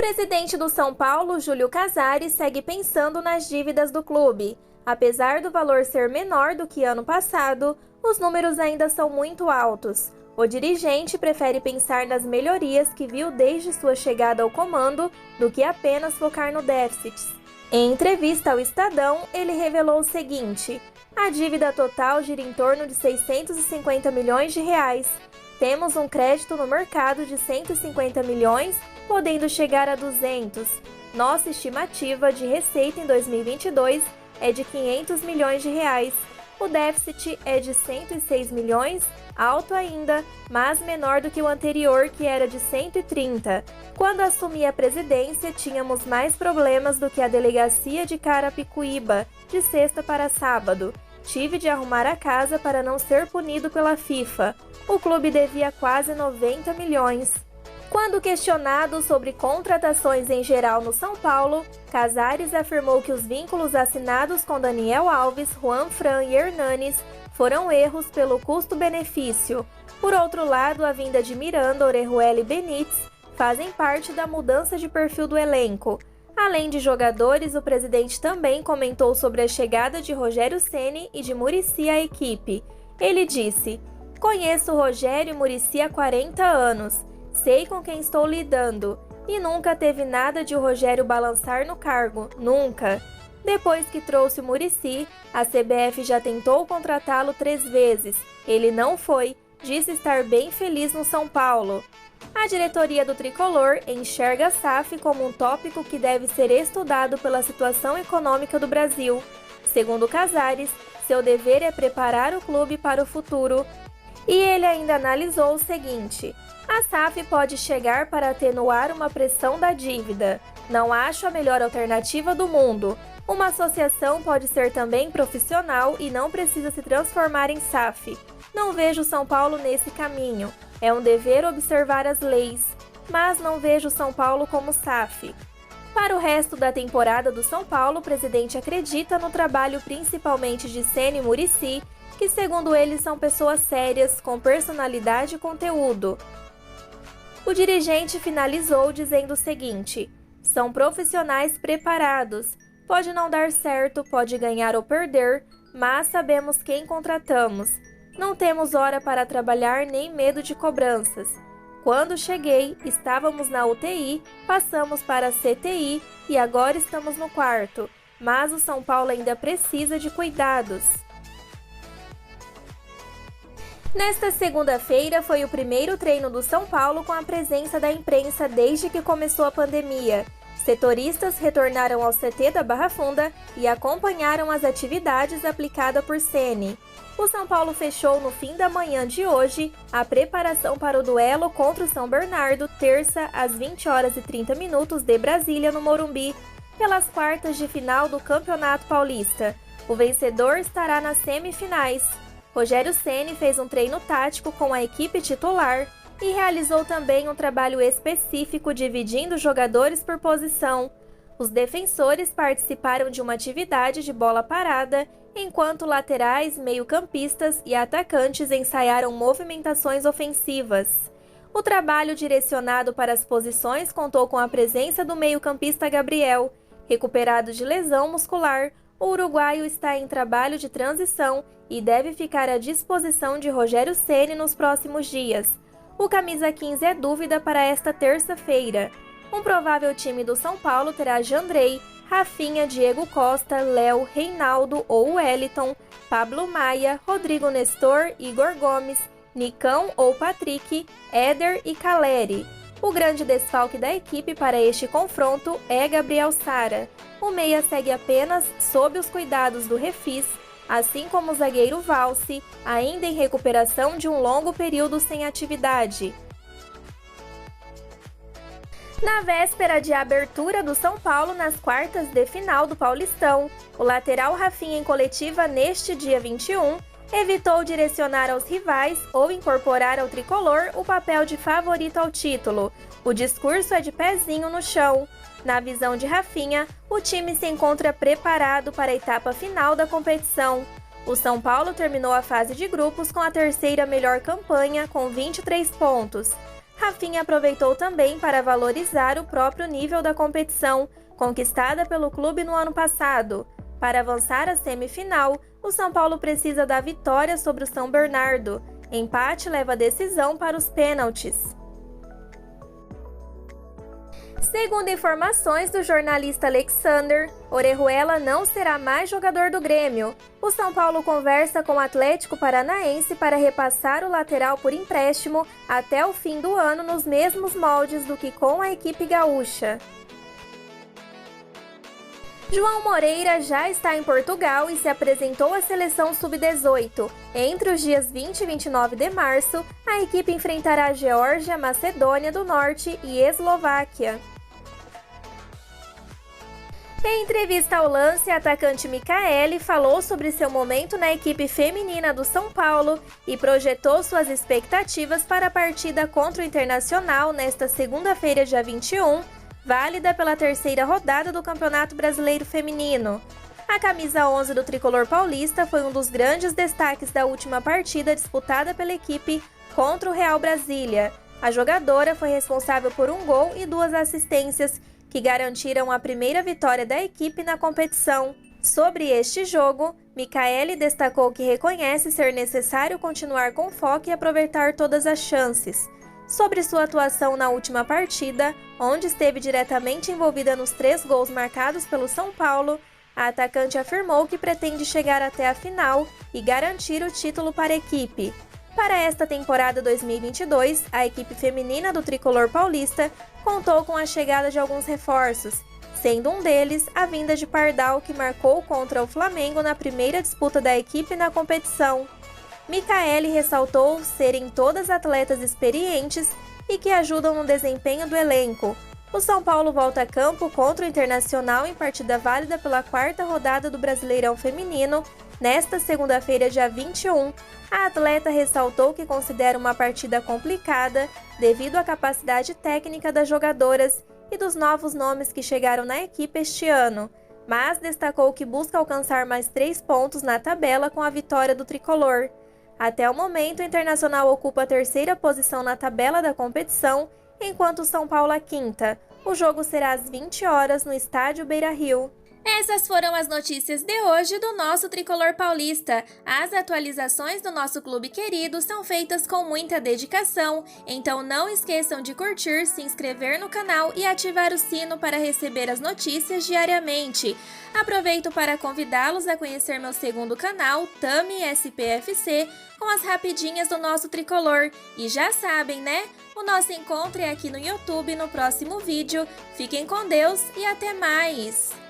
presidente do São Paulo, Júlio Casares, segue pensando nas dívidas do clube. Apesar do valor ser menor do que ano passado, os números ainda são muito altos. O dirigente prefere pensar nas melhorias que viu desde sua chegada ao comando do que apenas focar no déficit. Em entrevista ao Estadão, ele revelou o seguinte: a dívida total gira em torno de 650 milhões de reais. Temos um crédito no mercado de 150 milhões, podendo chegar a 200. Nossa estimativa de receita em 2022 é de 500 milhões de reais. O déficit é de 106 milhões, alto ainda, mas menor do que o anterior, que era de 130. Quando assumi a presidência, tínhamos mais problemas do que a delegacia de Carapicuíba, de sexta para sábado. Tive de arrumar a casa para não ser punido pela FIFA. O clube devia quase 90 milhões. Quando questionado sobre contratações em geral no São Paulo, Casares afirmou que os vínculos assinados com Daniel Alves, Juan Fran e Hernanes foram erros pelo custo-benefício. Por outro lado, a vinda de Miranda, Orejuela e Benítez fazem parte da mudança de perfil do elenco. Além de jogadores, o presidente também comentou sobre a chegada de Rogério Ceni e de Muricy à equipe. Ele disse: "Conheço Rogério e Muricy há 40 anos. Sei com quem estou lidando, e nunca teve nada de o Rogério balançar no cargo, nunca. Depois que trouxe o Muricy, a CBF já tentou contratá-lo 3 vezes. Ele não foi, disse estar bem feliz no São Paulo." A diretoria do Tricolor enxerga a SAF como um tópico que deve ser estudado pela situação econômica do Brasil. Segundo Casares, seu dever é preparar o clube para o futuro. E ele ainda analisou o seguinte: a SAF pode chegar para atenuar uma pressão da dívida. Não acho a melhor alternativa do mundo. Uma associação pode ser também profissional e não precisa se transformar em SAF. Não vejo São Paulo nesse caminho. É um dever observar as leis, mas não vejo São Paulo como SAF. Para o resto da temporada do São Paulo, o presidente acredita no trabalho principalmente de Ceni e Muricy, que segundo ele são pessoas sérias, com personalidade e conteúdo. O dirigente finalizou dizendo o seguinte: são profissionais preparados. Pode não dar certo, pode ganhar ou perder, mas sabemos quem contratamos. Não temos hora para trabalhar nem medo de cobranças. Quando cheguei, estávamos na UTI, passamos para a CTI e agora estamos no quarto. Mas o São Paulo ainda precisa de cuidados. Nesta segunda-feira foi o primeiro treino do São Paulo com a presença da imprensa desde que começou a pandemia. Setoristas retornaram ao CT da Barra Funda e acompanharam as atividades aplicadas por Ceni. O São Paulo fechou no fim da manhã de hoje a preparação para o duelo contra o São Bernardo, terça, às 20h30 de Brasília, no Morumbi, pelas quartas de final do Campeonato Paulista. O vencedor estará nas semifinais. Rogério Ceni fez um treino tático com a equipe titular e realizou também um trabalho específico dividindo jogadores por posição. Os defensores participaram de uma atividade de bola parada, enquanto laterais, meio-campistas e atacantes ensaiaram movimentações ofensivas. O trabalho direcionado para as posições contou com a presença do meio-campista Gabriel. Recuperado de lesão muscular, o uruguaio está em trabalho de transição e deve ficar à disposição de Rogério Ceni nos próximos dias. O camisa 15 é dúvida para esta terça-feira. Um provável time do São Paulo terá Jandrei, Rafinha, Diego Costa, Léo, Reinaldo ou Wellington, Pablo Maia, Rodrigo Nestor, Igor Gomes, Nicão ou Patrick, Éder e Caleri. O grande desfalque da equipe para este confronto é Gabriel Sara. O meia segue apenas sob os cuidados do Refis, assim como o zagueiro Valse, ainda em recuperação de um longo período sem atividade. Na véspera de abertura do São Paulo nas quartas de final do Paulistão, o lateral Rafinha, em coletiva neste dia 21, evitou direcionar aos rivais ou incorporar ao tricolor o papel de favorito ao título. O discurso é de pezinho no chão. Na visão de Rafinha, o time se encontra preparado para a etapa final da competição. O São Paulo terminou a fase de grupos com a terceira melhor campanha, com 23 pontos. Rafinha aproveitou também para valorizar o próprio nível da competição, conquistada pelo clube no ano passado. Para avançar à semifinal, o São Paulo precisa da vitória sobre o São Bernardo. Empate leva a decisão para os pênaltis. Segundo informações do jornalista Alexander, Orejuela não será mais jogador do Grêmio. O São Paulo conversa com o Atlético Paranaense para repassar o lateral por empréstimo até o fim do ano nos mesmos moldes do que com a equipe gaúcha. João Moreira já está em Portugal e se apresentou à seleção sub-18. Entre os dias 20 e 29 de março, a equipe enfrentará a Geórgia, Macedônia do Norte e Eslováquia. Em entrevista ao Lance, a atacante Micaele falou sobre seu momento na equipe feminina do São Paulo e projetou suas expectativas para a partida contra o Internacional nesta segunda-feira, dia 21, válida pela terceira rodada do Campeonato Brasileiro Feminino. A camisa 11 do tricolor paulista foi um dos grandes destaques da última partida disputada pela equipe contra o Real Brasília. A jogadora foi responsável por um gol e 2 assistências, que garantiram a primeira vitória da equipe na competição. Sobre este jogo, Micaele destacou que reconhece ser necessário continuar com foco e aproveitar todas as chances. Sobre sua atuação na última partida, onde esteve diretamente envolvida nos 3 gols marcados pelo São Paulo, a atacante afirmou que pretende chegar até a final e garantir o título para a equipe. Para esta temporada 2022, a equipe feminina do tricolor paulista contou com a chegada de alguns reforços, sendo um deles a vinda de Pardal, que marcou contra o Flamengo na primeira disputa da equipe na competição. Micaele ressaltou serem todas atletas experientes e que ajudam no desempenho do elenco. O São Paulo volta a campo contra o Internacional em partida válida pela 4ª rodada do Brasileirão Feminino, nesta segunda-feira, dia 21. A atleta ressaltou que considera uma partida complicada devido à capacidade técnica das jogadoras e dos novos nomes que chegaram na equipe este ano, mas destacou que busca alcançar mais 3 pontos na tabela com a vitória do tricolor. Até o momento, o Internacional ocupa a 3ª posição na tabela da competição, enquanto o São Paulo a 5ª. O jogo será às 20 horas no estádio Beira-Rio. Essas foram as notícias de hoje do nosso tricolor paulista. As atualizações do nosso clube querido são feitas com muita dedicação, então não esqueçam de curtir, se inscrever no canal e ativar o sino para receber as notícias diariamente. Aproveito para convidá-los a conhecer meu segundo canal, Tami SPFC, com as rapidinhas do nosso tricolor. E já sabem, né? O nosso encontro é aqui no YouTube no próximo vídeo. Fiquem com Deus e até mais!